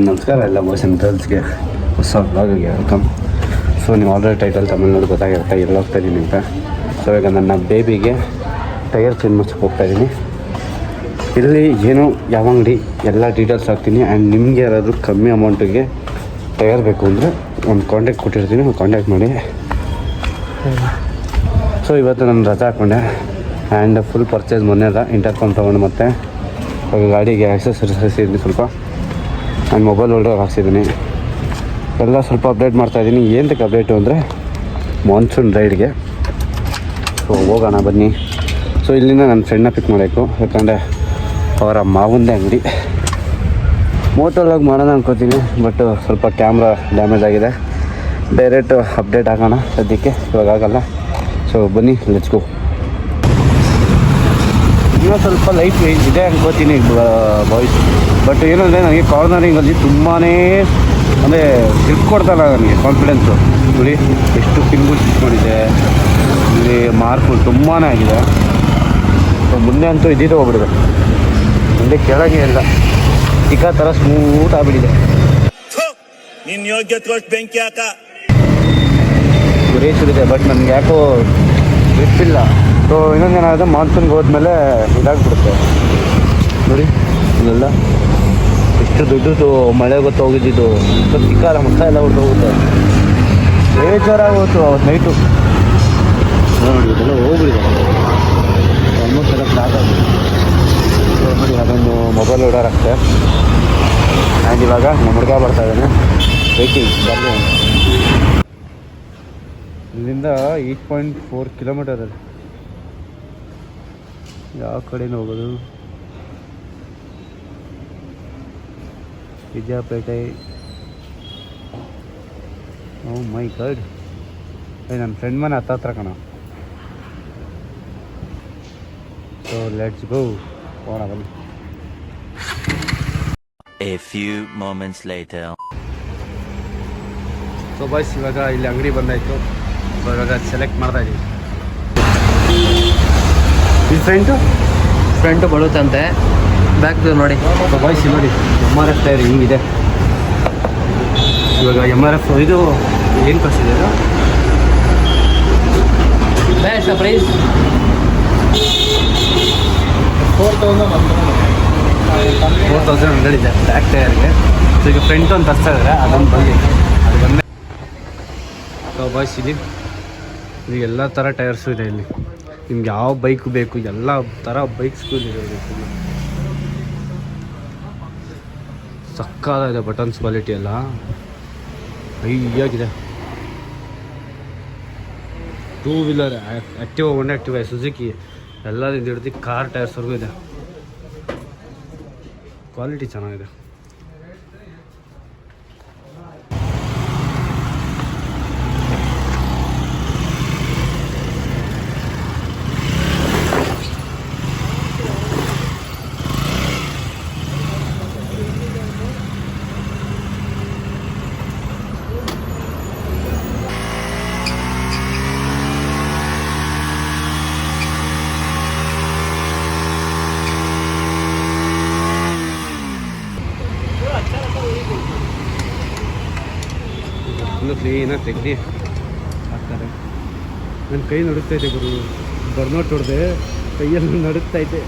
ನಮಸ್ಕಾರ ಎಲ್ಲ boys and ಗರ್ಲ್ಸ್ಗೆ ಹೊಸ ವ್ಲಾಗಿಗೆ ವೆಲ್ಕಮ್. ಸೊ ನೀವು ಆಲ್ರೆಡಿ ಟೈಟಲ್ ತಮಿಳ್ನಾಡು ಗೊತ್ತಾಗಿರುತ್ತೆ ಎಲ್ಲ ಹೋಗ್ತಾ ಇದ್ದೀನಿ ಅಂತ. ಸೊ ಈಗ ನನ್ನ ಬೇಬಿಗೆ ಟೈರ್ ಚೇಂಜ್ ಮಾಡ್ಸಕ್ಕೆ ಹೋಗ್ತಾಯಿದ್ದೀನಿ. ಇಲ್ಲಿ ಏನು ಯಾವ ಅಂಗಡಿ ಎಲ್ಲ ಡೀಟೇಲ್ಸ್ ಹಾಕ್ತೀನಿ. ಆ್ಯಂಡ್ ನಿಮಗೆ ಯಾರಾದರೂ ಕಮ್ಮಿ ಅಮೌಂಟಿಗೆ ಟೈರ್ ಬೇಕು ಅಂದರೆ ಒಂದು ಕಾಂಟ್ಯಾಕ್ಟ್ ಕೊಟ್ಟಿರ್ತೀನಿ, ಒಂದು ಕಾಂಟ್ಯಾಕ್ಟ್ ಮಾಡಿ. ಸೊ ಇವತ್ತು ನಾನು ರಜಾ ಹಾಕ್ಕೊಂಡೆ ಆ್ಯಂಡ್ ಫುಲ್ ಪರ್ಚೇಸ್ ಮೊನ್ನೆ ಅಲ್ಲ ಇಂಟರ್ಕಾಮ್ ತೊಗೊಂಡು ಮತ್ತು ಗಾಡಿಗೆ ಆಕ್ಸೆಸರೀಸ್ ಹಾಕ್ಸಿದ್ದೀನಿ ಸ್ವಲ್ಪ. ನಾನು ಮೊಬೈಲ್ ಹೋಲ್ಡರ್ ಹಾಕ್ಸಿದ್ದೀನಿ ಎಲ್ಲ ಸ್ವಲ್ಪ ಅಪ್ಡೇಟ್ ಮಾಡ್ತಾಯಿದ್ದೀನಿ. ಏನಕ್ಕೆ ಅಪ್ಡೇಟು ಅಂದರೆ ಮಾನ್ಸೂನ್ ರೈಡ್ಗೆ. ಸೊ ಹೋಗೋಣ ಬನ್ನಿ. ಸೊ ಇಲ್ಲಿಂದ ನನ್ನ ಫ್ರೆಂಡ್ನ ಪಿಕ್ ಮಾಡಬೇಕು, ಯಾಕಂದರೆ ಅವರ ಮಾವಂದೇ ಅಂಗಡಿ. ಮೋಟೋಲಾಗಿ ಮಾಡೋಣ ಅನ್ಕೋತೀನಿ, ಬಟ್ ಸ್ವಲ್ಪ ಕ್ಯಾಮ್ರಾ ಡ್ಯಾಮೇಜ್ ಆಗಿದೆ. ಡೈರೆಕ್ಟ್ ಅಪ್ಡೇಟ್ ಆಗೋಣ ಸದ್ಯಕ್ಕೆ, ಇವಾಗ ಆಗಲ್ಲ. ಸೊ ಬನ್ನಿ ಲೆಟ್ಸ್ ಗೋ. ಇನ್ನೂ ಸ್ವಲ್ಪ ಲೈಟ್ ಇದೆ ಅನ್ಕೋತೀನಿ ಬಾಯ್ಸ್, ಬಟ್ ಏನಂದರೆ ನನಗೆ ಕಾರ್ನರಿಂಗಲ್ಲಿ ತುಂಬಾ ಅಂದರೆ ಗ್ರಿಪ್ ಕೊಡ್ತಾಯಿಲ್ಲ ನನಗೆ ಕಾನ್ಫಿಡೆನ್ಸು. ನೋಡಿ ಎಷ್ಟು ಪಿನ್ಗಳು ಸಿಕ್ಕೊಂಡಿದೆ, ಇಲ್ಲಿ ಮಾರ್ಕು ತುಂಬಾ ಆಗಿದೆ. ಸೊ ಮುಂದೆ ಅಂತೂ ಇದ್ದಿದ್ದು ಹೋಗ್ಬಿಡಿದೆ, ಮುಂದೆ ಕೆಳಗೆ ಎಲ್ಲ ಚಿಕ್ಕ ಥರ ಸ್ಮೂತ್ ಆಗಿಬಿಟ್ಟಿದೆ. ನಿನ್ನ ಯೋಗ್ಯತೆ ಬೆಂಕಿ ಹಾಕ ಗುರಿ ಸುರಿದೆ, ಬಟ್ ನನಗೆ ಯಾಕೋ ಗ್ರಿಪ್ ಇಲ್ಲ. ಸೊ ಇನ್ನೊಂದೇನಾದರೆ ಮಾನ್ಸೂನ್ಗೆ ಹೋದ್ಮೇಲೆ ಇದಾಗ್ಬಿಡುತ್ತೆ. ನೋಡಿ ಇಲ್ಲೆಲ್ಲ ಎಷ್ಟು ದೊಡ್ಡದು ಮಳೆ ಗೊತ್ತು ಹೋಗಿದ್ದು, ಚಿಕ್ಕ ಮಕ್ಕ ಎಲ್ಲ ಹೊರಟೋಗುತ್ತೆ. ಬೇಜಾರಾಗೋಯ್ತು ಅವತ್ತು ನೈಟು. ನೋಡಿ ಇದೆಲ್ಲ ಹೋಗ್ಬಿಡಿದೆ ಆಲ್ಮೋಸ್ಟ್ ಎಲ್ಲ ಫ್ಲಾಟ್ ಆಗಿದೆ. ಸೊ ನೋಡಿ ಅದೊಂದು ಮೊಬೈಲ್ ಓಡರ್ ಆಗ್ತದೆ. ಆ್ಯಂಡ್ ಇವಾಗ ನಮ್ಮ ಹುಡುಗ ಬರ್ತಾ ಇದ್ದಾನೆ, ವೇಟಿಂಗ್ ಬರಲಿ. ಇಲ್ಲಿಂದ 8.4 ಕಿಲೋಮೀಟರ್ ಅದು. ಯಾವ ಕಡೆಯಿಂದ ಹೋಗೋದು? ವಿದ್ಯಾಪೇಟೆ. ಓ ಮೈ ಗಾಡ್, ನನ್ನ ಫ್ರೆಂಡ್ ಮನೆ ಹತ್ರ ಕಣ. ಸೊ ಲೆಟ್ಸ್ ಗೋ, ಹೋಗೋಣ ಬನ್ನಿ. A few moments later. So boys ಇವಾಗ ಇಲ್ಲಿ ಅಂಗಡಿ ಬಂದಾಯಿತು. ಇವಾಗ ಸೆಲೆಕ್ಟ್ ಮಾಡ್ತಾ ಇದ್ದೀವಿ. ಈ ಫ್ರಂಟು ಬಳುತ್ತಂತೆ, ಬ್ಯಾಕ್ ನೋಡಿ. ಸೊ ಬಾಯ್ಸ್ ನೋಡಿ MRF ಟೈರ್ ಹಿಂಗಿದೆ. ಇವಾಗ MRF ಇದು ಏನು ಕಾಸ್ಟ್ ಇದೆ? ಎಷ್ಟು ಪ್ರೈಸ್? 4,100 ಇದೆ ಬ್ಯಾಕ್ ಟೈರ್ಗೆ. ಸೊ ಈಗ ಫ್ರಂಟ್ ಒಂದು ತರ್ಸ್ತಾ ಇದ್ದಾರೆ, ಅದೊಂದು ಬಂದು ಅದು ಬಂದೆ. ಸೊ ಬಾಯ್ಸ್ ಇಲ್ಲಿ ಎಲ್ಲ ಥರ ಟೈರ್ಸು ಇದೆ. ಇಲ್ಲಿ ನಿಮ್ಗೆ ಯಾವ ಬೈಕು ಬೇಕು ಎಲ್ಲ ಥರ ಬೈಕ್ಸ್ಗೂ ಇದೆ. ಸಕ್ಕತ್ತಾಗಿದೆ ಬಟನ್ಸ್ ಕ್ವಾಲಿಟಿ ಎಲ್ಲ ಹೈಯಾಗಿದೆ. 2 wheeler Activa, one Activa, Suzuki ಎಲ್ಲದಿಂದ ಹಿಡ್ದು ಕಾರ್ ಟೈರ್ಸ್ವರೆಗೂ ಇದೆ. ಕ್ವಾಲಿಟಿ ಚೆನ್ನಾಗಿದೆ. ಕ್ಲೀನಾಗಿ ತೆಗ್ದು ಹಾಕ್ತಾರೆ. ನನ್ನ ಕೈ ನಡುಗ್ತೈತೆ ಗುರು, ಬರ್ನೋಟ್ ಹೊಡೆದೆ ಕೈಯಲ್ಲಿ ನಡುಗ್ತೈತೆ.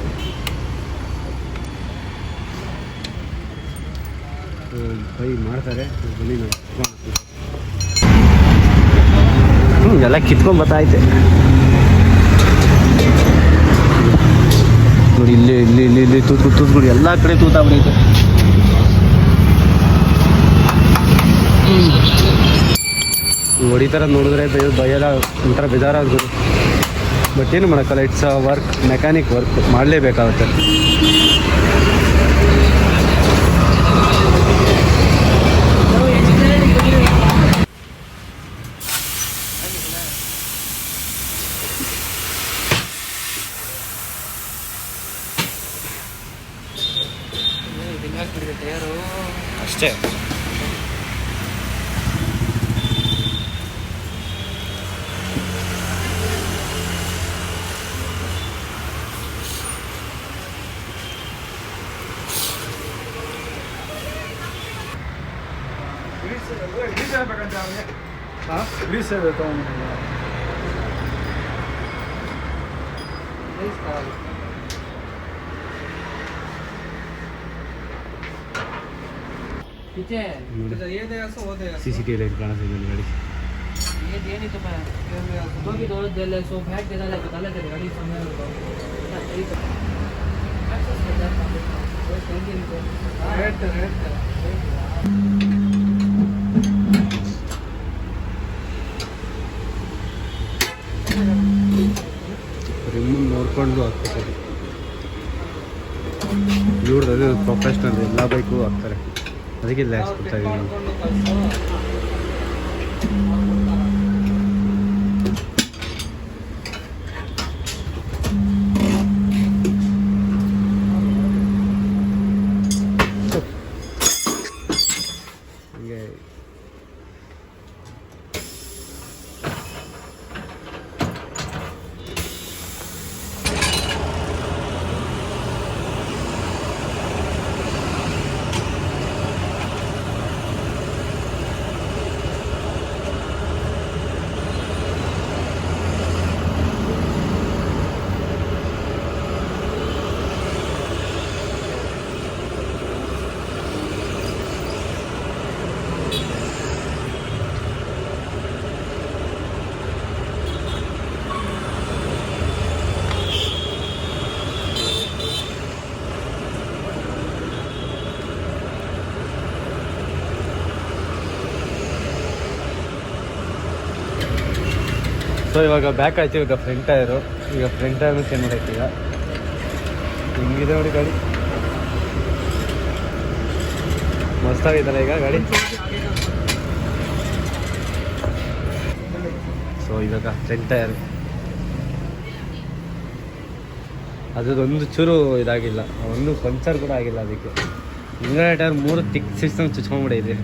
ಕೈ ಮಾಡ್ತಾರೆ ಬನ್ನಿ. ಎಲ್ಲ ಕಿತ್ಕೊಂಡು ಬರ್ತೈತೆ ನೋಡಿ. ಇಲ್ಲಿ ಇಲ್ಲಿ ಇಲ್ಲಿ ಇಲ್ಲಿ ತೂತ್ಬಿಡಿ, ಎಲ್ಲ ಕಡೆ ತೂತಾಗ್ಬಿಡೈತೆ. ಹೊಡಿತಾರ ನೋಡಿದ್ರೆ ಭಯಲ್ಲ, ಒಂಥರ ಬೇಜಾರಾಗ್ಬೋದು. ಬಟ್ ಏನು ಮಾಡೋಕ್ಕಲ್ಲ, ಇಟ್ಸ್ ವರ್ಕ್, ಮೆಕ್ಯಾನಿಕ್ ವರ್ಕ್ ಮಾಡಲೇಬೇಕಾಗುತ್ತೆ. ಅಷ್ಟೇ. पीछे CCTV ಲೈಟ್ ಕಾಣಿಸ್ತಿದೆ ಗಾಡಿ. ये नहीं तो मैं तो भी दो दे ले सो बैठ देना ले बता ले तेरे गाड़ी सामने लो ರಿಮೂವ್ ನೋಡ್ಕೊಂಡು ಹಾಕ್ತಾರೆ. ಇವ್ರದ್ದು ಪ್ರೊಫೆಷ್ನಲ್ ಎಲ್ಲ ಬೈಕು ಹಾಕ್ತಾರೆ, ಅದಕ್ಕೆ ಇಲ್ಲಿ ಹಾಕ್ಸ್ಕೊಡ್ತಾ ಇದ್ದೀನಿ. ಹಂಗೆ ಸೊ ಇವಾಗ ಬ್ಯಾಕ್ ಆಯ್ತು. ಇವಾಗ ಫ್ರಂಟ್ ಟೈರು, ಈಗ ಫ್ರಂಟ್ ಟೈರ್ನು ಚೇಂಜ್ ಮಾಡೈತಿ. ಈಗ ಹಿಂಗಿದೆ ನೋಡಿ ಗಾಡಿ, ಮಸ್ತಾಗಿದ್ದಲ್ಲ ಈಗ ಗಾಡಿ. ಸೊ ಇವಾಗ ಫ್ರಂಟ್ ಟೈರ್ ಅದೊಂದು ಚೂರು ಇದಾಗಿಲ್ಲ, ಒಂದು ಪಂಚರ್ ಕೂಡ ಆಗಿಲ್ಲ. ಅದಕ್ಕೆ ಹಿಂಗಡೆ ಟೈರ್ 3 ತಿಕ್ ಸಿಸ್ಟಮ್ ಚುಚ್ಕೊಂಡ್ಬಿಟ್ಟಿದೆ.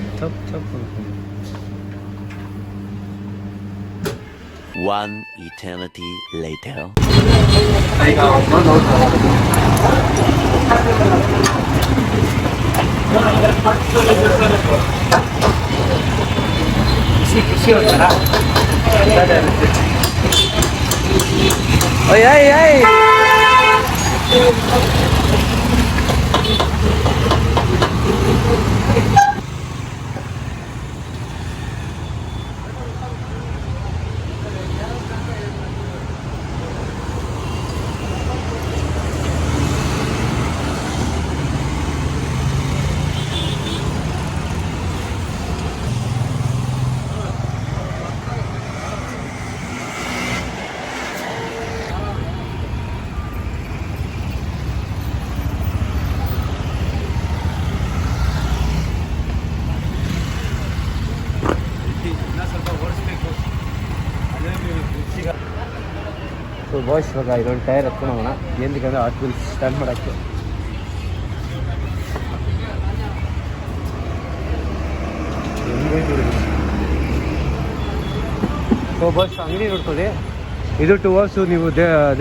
ತಪ್ One eternity later. So boys ಇವಾಗ ಇದೊಂದು ಟೈರ್ ಎತ್ಕೊಂಡು ಹೋಗೋಣ. ಏನಕ್ಕೆ ಹಾಟ್ ವೀಲ್ಸ್ ಸ್ಟಾರ್ಟ್ ಮಾಡೋಕ್ಕೆ. ಸೊ ಬಸ್ ಅಂಗಡಿ ನೋಡ್ಕೊಳ್ಳಿ, ಇದು 2 hours ನೀವು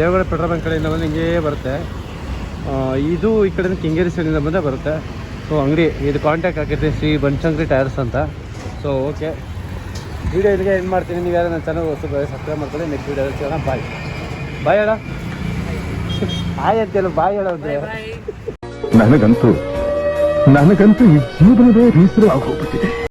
ದೇವಗಡ ಪೆಟ್ರೋಲ್ ಬಂಕ್ ಕಡೆಯಿಂದ ಬಂದು ಹಿಂಗೇ ಬರುತ್ತೆ. ಇದು ಈ ಕಡೆಯಿಂದ ಕೆಂಗೇರಿ ಸೈಡಿಂದ ಬಂದೇ ಬರುತ್ತೆ. ಸೊ ಅಂಗಡಿ ಇದು ಕಾಂಟ್ಯಾಕ್ಟ್ ಹಾಕಿರ್ತೀನಿ, ಶ್ರೀ ಬನಶಂಕರಿ ಟೈರ್ಸ್ ಅಂತ. ಸೊ ಓಕೆ, ವಿಡಿಯೋ ಇಲ್ಲಿಗೆ ಏನು ಮಾಡ್ತೀನಿ. ನೀವು ಯಾರು ನನ್ನ ಚಾನಲ್ ಹೊಸ ಸಬ್ಸ್ಕ್ರೈಬ್ ಮಾಡ್ಕೊಳ್ಳಿ. ನೆಕ್ಸ್ಟ್ ವಿಡಿಯೋ ಸಿಗೋಣ. ಬಾಯ್ ಬಾಯ್ ಹೇಳ ಹಾಯ್ ಅಂತೇಳು, ಬಾಯ್ ಹೇಳೋದು. ನನಗಂತೂ ಈ ಜೀವನವೇ ಬೇಸರವಾಗಿ ಹೋಗ್ಬಿಟ್ಟಿದೆ.